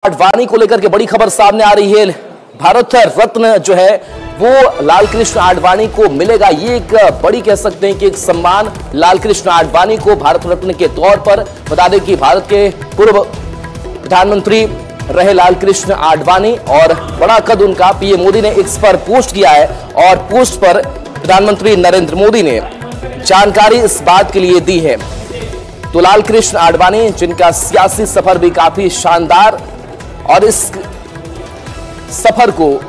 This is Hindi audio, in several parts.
आडवाणी को लेकर के बड़ी खबर सामने आ रही है। भारत रत्न जो है वो लाल कृष्ण आडवाणी को मिलेगा। ये एक बड़ी कह सकते हैं कि एक सम्मान लाल कृष्ण आडवाणी को भारत रत्न के तौर पर। बता दें कि भारत के पूर्व प्रधानमंत्री रहे लाल कृष्ण आडवाणी और बड़ा कद उनका। पीएम मोदी ने इस पर पोस्ट किया है और पोस्ट पर प्रधानमंत्री नरेंद्र मोदी ने जानकारी इस बात के लिए दी है। तो लाल कृष्ण आडवाणी जिनका सियासी सफर भी काफी शानदार और इस सफर को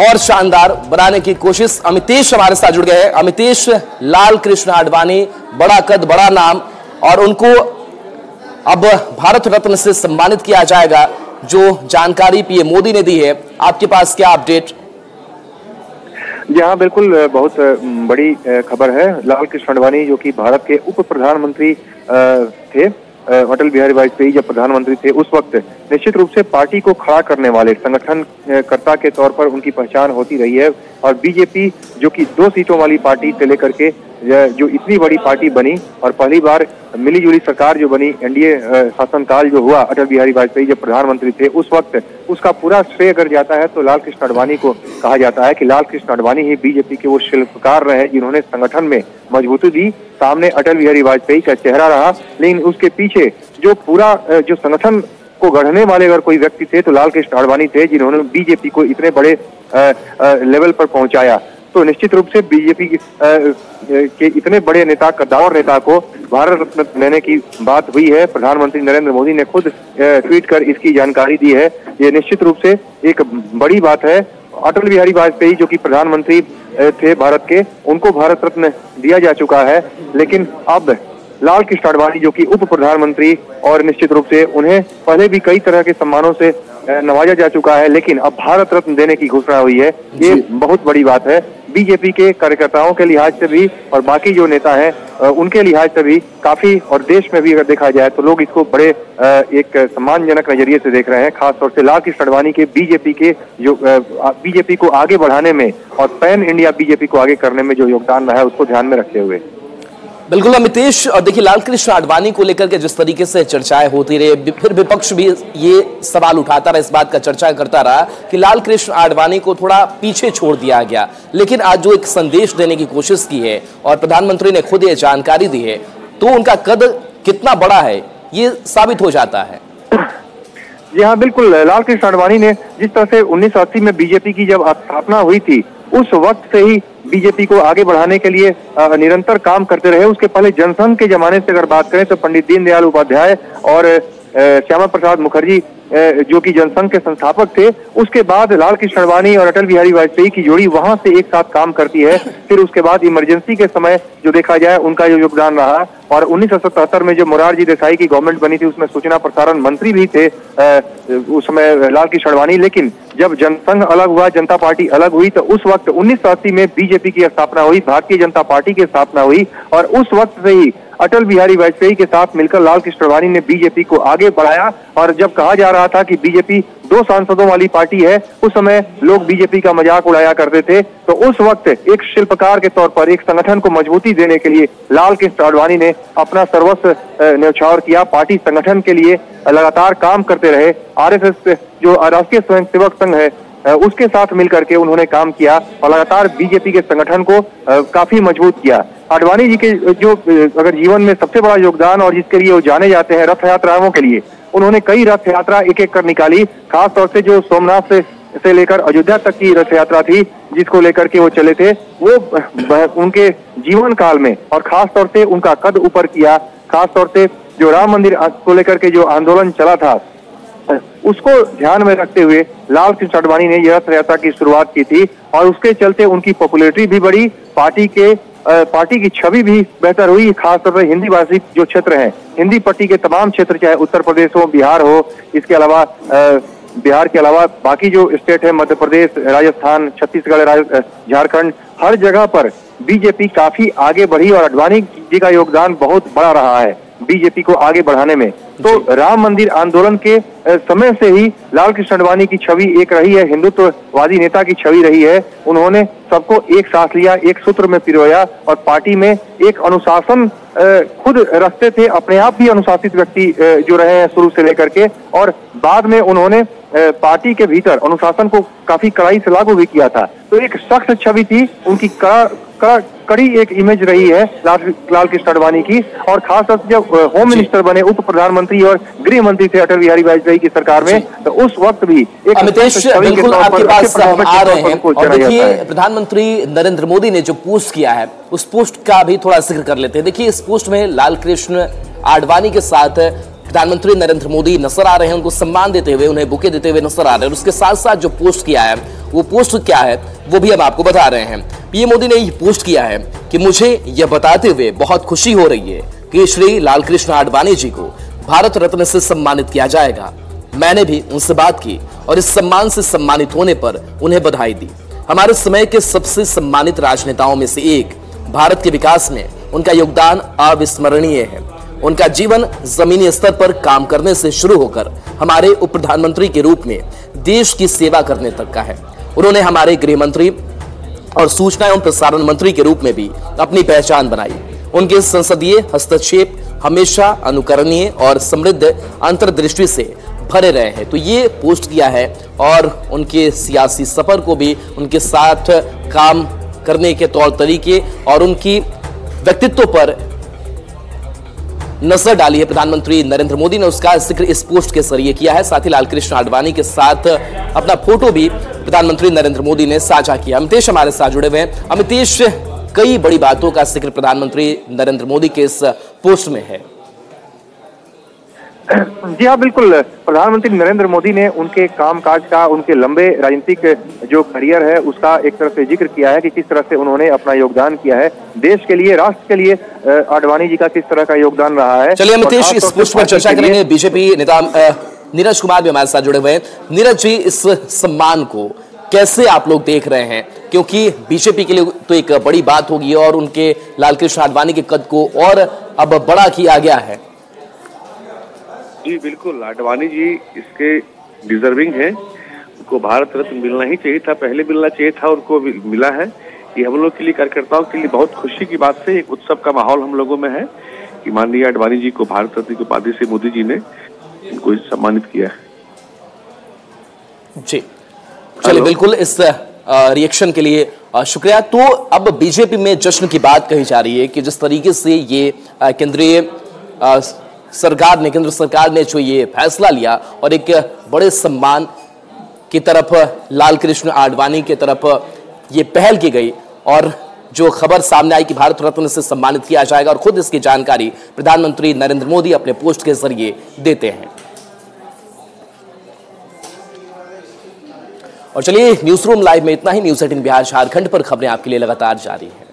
और शानदार बनाने की कोशिश। अमितेश हमारे साथ जुड़ गए हैं। अमितेश, लाल कृष्ण आडवाणी बड़ा कद बड़ा नाम और उनको अब भारत रत्न से सम्मानित किया जाएगा, जो जानकारी पीएम मोदी ने दी है। आपके पास क्या अपडेट? जी हाँ, बिल्कुल बहुत बड़ी खबर है। लाल कृष्ण आडवाणी जो कि भारत के उप प्रधानमंत्री थे, अटल बिहारी वाजपेयी जब प्रधानमंत्री थे उस वक्त निश्चित रूप से पार्टी को खड़ा करने वाले संगठनकर्ता के तौर पर उनकी पहचान होती रही है। और बीजेपी जो कि 2 सीटों वाली पार्टी से लेकर के जो इतनी बड़ी पार्टी बनी और पहली बार मिलीजुली सरकार जो बनी, एनडीए शासनकाल जो हुआ अटल बिहारी वाजपेयी जब प्रधानमंत्री थे उस वक्त, उसका पूरा श्रेय अगर जाता है तो लाल कृष्ण आडवाणी को कहा जाता है कि लाल कृष्ण आडवाणी ही बीजेपी के वो शिल्पकार रहे जिन्होंने संगठन में मजबूती दी। सामने अटल बिहारी वाजपेयी का चेहरा रहा, लेकिन उसके पीछे जो पूरा जो संगठन को गढ़ने वाले अगर कोई व्यक्ति थे तो लाल कृष्ण आडवाणी थे, जिन्होंने बीजेपी को इतने बड़े लेवल पर पहुंचाया। तो निश्चित रूप से बीजेपी के इतने बड़े नेता, कद्दावर नेता को भारत रत्न लेने की बात हुई है। प्रधानमंत्री नरेंद्र मोदी ने खुद ट्वीट कर इसकी जानकारी दी है। ये निश्चित रूप से एक बड़ी बात है। अटल बिहारी वाजपेयी जो कि प्रधानमंत्री थे भारत के, उनको भारत रत्न दिया जा चुका है, लेकिन अब लाल कृष्ण आडवाणी जो कि उप प्रधानमंत्री और निश्चित रूप से उन्हें पहले भी कई तरह के सम्मानों से नवाजा जा चुका है, लेकिन अब भारत रत्न देने की घोषणा हुई है। ये बहुत बड़ी बात है। बीजेपी के कार्यकर्ताओं के लिहाज से भी और बाकी जो नेता हैं उनके लिहाज से भी काफी, और देश में भी अगर देखा जाए तो लोग इसको बड़े एक सम्मानजनक नजरिए से देख रहे हैं। खासतौर से लाल कृष्ण आडवाणी के बीजेपी को आगे बढ़ाने में और पैन इंडिया बीजेपी को आगे करने में जो योगदान रहा है उसको ध्यान में रखते हुए। बिल्कुल अमितेश, और देखिए लाल कृष्ण आडवाणी को लेकर के जिस तरीके से चर्चाएं होती रही, फिर विपक्ष भी ये सवाल उठाता रहा, इस बात का चर्चा करता रहा कि लाल कृष्ण आडवाणी को थोड़ा पीछे छोड़ दिया गया। लेकिन आज जो एक संदेश देने की कोशिश की है और प्रधानमंत्री ने खुद ये जानकारी दी है, तो उनका कद कितना बड़ा है ये साबित हो जाता है। जी हाँ, बिल्कुल। लाल कृष्ण आडवाणी ने जिस तरह से 1980 में बीजेपी की जब स्थापना हुई थी, उस वक्त से ही बीजेपी को आगे बढ़ाने के लिए निरंतर काम करते रहे। उसके पहले जनसंघ के जमाने से अगर बात करें तो पंडित दीनदयाल उपाध्याय और श्यामा प्रसाद मुखर्जी जो कि जनसंघ के संस्थापक थे, उसके बाद लाल कृष्ण आडवाणी और अटल बिहारी वाजपेयी की जोड़ी वहां से एक साथ काम करती है। फिर उसके बाद इमरजेंसी के समय जो देखा जाए उनका जो योगदान रहा, और 1977 में जो मोरारजी देसाई की गवर्नमेंट बनी थी उसमें सूचना प्रसारण मंत्री भी थे उस समय लाल कृष्ण आडवाणी। लेकिन जब जनसंघ अलग हुआ, जनता पार्टी अलग हुई, तो उस वक्त 1980 में बीजेपी की स्थापना हुई, भारतीय जनता पार्टी की स्थापना हुई, और उस वक्त से ही अटल बिहारी वाजपेयी के साथ मिलकर लाल कृष्ण आडवाणी ने बीजेपी को आगे बढ़ाया। और जब कहा जा रहा था कि बीजेपी 2 सांसदों वाली पार्टी है, उस समय लोग बीजेपी का मजाक उड़ाया करते थे। तो उस वक्त एक शिल्पकार के तौर पर एक संगठन को मजबूती देने के लिए लाल कृष्ण आडवाणी ने अपना सर्वस्व न्यौछावर किया। पार्टी संगठन के लिए लगातार काम करते रहे। आरएसएस जो राष्ट्रीय स्वयंसेवक संघ है उसके साथ मिलकर के उन्होंने काम किया और लगातार बीजेपी के संगठन को काफी मजबूत किया। आडवाणी जी के जो अगर जीवन में सबसे बड़ा योगदान और जिसके लिए वो जाने जाते हैं, रथ यात्राओं के लिए, उन्होंने कई रथ यात्रा एक एक कर निकाली। खासतौर से जो सोमनाथ से लेकर अयोध्या तक की रथ यात्रा थी जिसको लेकर के वो चले थे, वो उनके जीवन काल में, और खासतौर से उनका कद ऊपर किया। खासतौर से जो राम मंदिर को लेकर के जो आंदोलन चला था उसको ध्यान में रखते हुए लाल कृष्ण आडवाणी ने यह रथ यात्रा की शुरुआत की थी, और उसके चलते उनकी पॉपुलैरिटी भी बढ़ी, पार्टी की छवि भी बेहतर हुई। खासतौर पर हिंदी भाषी जो क्षेत्र हैं, हिंदी पट्टी के तमाम क्षेत्र, चाहे उत्तर प्रदेश हो, बिहार हो, इसके अलावा बिहार के अलावा बाकी जो स्टेट है, मध्य प्रदेश, राजस्थान, छत्तीसगढ़, झारखंड, हर जगह पर बीजेपी काफी आगे बढ़ी और आडवाणी जी का योगदान बहुत बड़ा रहा है बीजेपी को आगे बढ़ाने में। तो राम मंदिर आंदोलन के समय से ही लाल कृष्ण आडवाणी की छवि एक रही है, हिंदुत्ववादी नेता की छवि रही है। उन्होंने सबको एक साथ लिया, एक सूत्र में पिरोया और पार्टी में एक अनुशासन खुद रखते थे, अपने आप भी अनुशासित व्यक्ति जो रहे हैं शुरू से लेकर के, और बाद में उन्होंने पार्टी के भीतर अनुशासन को काफी कड़ाई से लागू भी किया था। तो एक सख्त छवि थी उनकी, कड़ी एक इमेज रही है लाल कृष्ण आडवाणी की। और खासतौर से जब होम मिनिस्टर बने, उप प्रधानमंत्री और गृह मंत्री थे अटल बिहारी वाजपेयी की सरकार में, तो उस वक्त भी एक अमितेश बिल्कुल आपके पास आ रहे हैं। और देखिए, प्रधानमंत्री नरेंद्र मोदी ने जो पोस्ट किया है उस पोस्ट का भी थोड़ा जिक्र कर लेते हैं। देखिए, इस पोस्ट में लाल कृष्ण आडवाणी के साथ प्रधानमंत्री नरेंद्र मोदी नजर आ रहे हैं, उनको सम्मान देते हुए, उन्हें बुके देते हुए नजर आ रहे हैं। और उसके साथ साथ जो पोस्ट किया है वो पोस्ट क्या है वो भी हम आपको बता रहे हैं। पीएम मोदी ने ये पोस्ट किया है कि मुझे यह बताते हुए बहुत खुशी हो रही है कि श्री लाल कृष्ण आडवाणी जी को भारत रत्न से सम्मानित किया जाएगा। मैंने भी उनसे बात की और इस सम्मान से सम्मानित होने पर उन्हें बधाई दी। हमारे समय के सबसे सम्मानित राजनेताओं में से एक, भारत के विकास में उनका योगदान अविस्मरणीय है। उनका जीवन जमीनी स्तर पर काम करने से शुरू होकर हमारे उप प्रधानमंत्री के रूप में देश की सेवा करने तक का है। उन्होंने हमारे गृह मंत्री और सूचना एवं प्रसारण मंत्री के रूप में भी अपनी पहचान बनाई। उनके संसदीय हस्तक्षेप हमेशा अनुकरणीय और समृद्ध अंतर्दृष्टि से भरे रहे हैं। तो ये पोस्ट किया है और उनके सियासी सफर को भी, उनके साथ काम करने के तौर तरीके और उनकी व्यक्तित्व पर नजर डाली है प्रधानमंत्री नरेंद्र मोदी ने। उसका जिक्र इस पोस्ट के जरिए किया है। साथ ही लाल कृष्ण आडवाणी के साथ अपना फोटो भी प्रधानमंत्री नरेंद्र मोदी ने साझा किया। अमितेश हमारे साथ जुड़े हुए हैं। अमितेश, कई बड़ी बातों का जिक्र प्रधानमंत्री नरेंद्र मोदी के इस पोस्ट में है। जी हाँ, बिल्कुल। प्रधानमंत्री नरेंद्र मोदी ने उनके कामकाज का, उनके लंबे राजनीतिक जो करियर है उसका एक तरह से जिक्र किया है कि किस तरह से उन्होंने अपना योगदान किया है देश के लिए, राष्ट्र के लिए। आडवाणी जी का किस तरह का योगदान रहा है। चलिए अमितेश, इस पोस्ट पर चर्चा करेंगे। बीजेपी नेता नीरज कुमार भी हमारे साथ जुड़े हुए हैं। नीरज जी, इस सम्मान को कैसे आप लोग देख रहे हैं, क्योंकि बीजेपी के लिए तो एक बड़ी बात होगी और उनके लाल कृष्ण आडवाणी के कद को और अब बड़ा किया गया है। जी बिल्कुल, आडवाणी जी इसके डिजर्विंग है। उनको भारत रत्न मिलना ही चाहिए था, पहले मिलना चाहिए था, उनको मिला है। ये हम लोग के लिए, कार्यकर्ताओं के लिए बहुत खुशी की बात है। एक उत्सव का माहौल हम लोगों में है कि माननीय आडवाणी जी को भारत रत्न की उपाधि से मोदी जी ने इनको सम्मानित किया है। जी चलिए, बिल्कुल इस रिएक्शन के लिए शुक्रिया। तो अब बीजेपी में जश्न की बात कही जा रही है कि जिस तरीके से ये केंद्र सरकार ने जो ये फैसला लिया और एक बड़े सम्मान की तरफ लाल कृष्ण आडवाणी की तरफ ये पहल की गई और जो खबर सामने आई कि भारत रत्न से सम्मानित किया जाएगा, और खुद इसकी जानकारी प्रधानमंत्री नरेंद्र मोदी अपने पोस्ट के जरिए देते हैं। और चलिए, न्यूज रूम लाइव में इतना ही। न्यूज़ 18 बिहार झारखंड पर खबरें आपके लिए लगातार जारी है।